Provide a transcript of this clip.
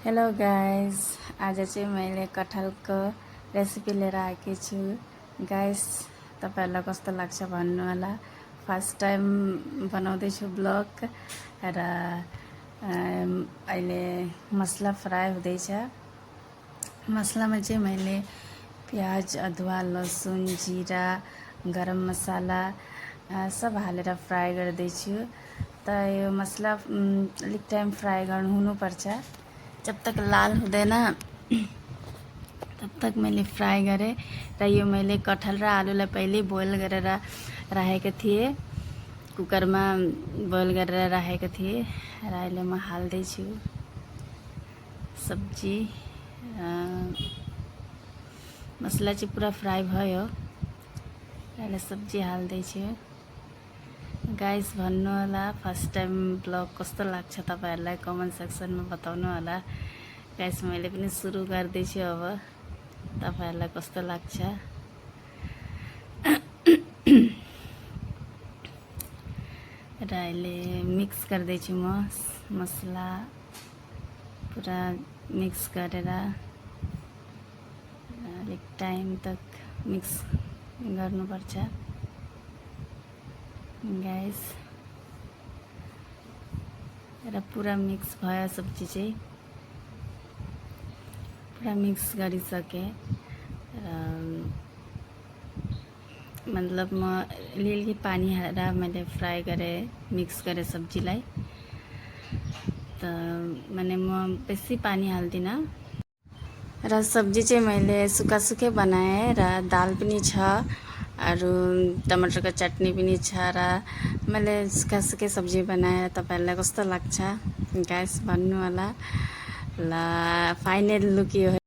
Hello guys, आज चाहिँ मैले कटहलको रेसिपी लिएर आएकी छु। गाइस, तपाईहरुलाई कस्तो लाग्छ भन्नु होला। फर्स्ट टाइम बनाउँदैछु ब्लग र अहिले मसला फ्राई हुँदैछ। मसलामा चाहिँ मैले प्याज, अदुवा, लसुन, जीरा, गरम मसाला सब हालेर फ्राई गर्दैछु। त यो मसला अलिक टाइम फ्राई गर्नु हुनुपर्छ। जब तक लाल हुँदैन तब तक मैले फ्राई गरेँ र यो मैले कटहल र आलुलाई पहिले बोइल गरेर राखेको थिएँ। कुकरमा बोइल गरेर राखेको थिएँ र अहिले म हाल्दैछु सब्जी। मसला चाहिँ पुरा फ्राई भयो। अहिले सब्जी हाल्दैछु। गाइस, भन्नु होला फर्स्ट टाइम ब्लग कस्तो लाग्छ तपाईहरुलाई कमेन्ट सेक्सनमा बताउनु होला। गाइस, मैले पनि सुरु गर्दैछु। अब तपाईहरुलाई कस्तो लाग्छ। र अहिले मिक्स गर्दैछु म मसला पुरा मिक्स गरेर अलिक टाइम तक मिक्स गर्नुपर्छ। गाइस, र पुरा मिक्स भयो सब्जी चाहिँ पुरा मिक्स गरिसके र मतलब म अलिअलि पानी हालेर मैले फ्राई गरेँ, मिक्स गरेँ सब्जीलाई। त माने म बेसी पानी हाल्दिनँ र सब्जी चाहिँ मैले सुक्खा बनाएँ र दाल पनि छ, अरू टमाटरको चटनी पनि छ र मैले सुक्खा सब्जी बनाएर तपाईहरुलाई कस्तो लाग्छ गाइस भन्नु होला। ल फाइनल लुक यो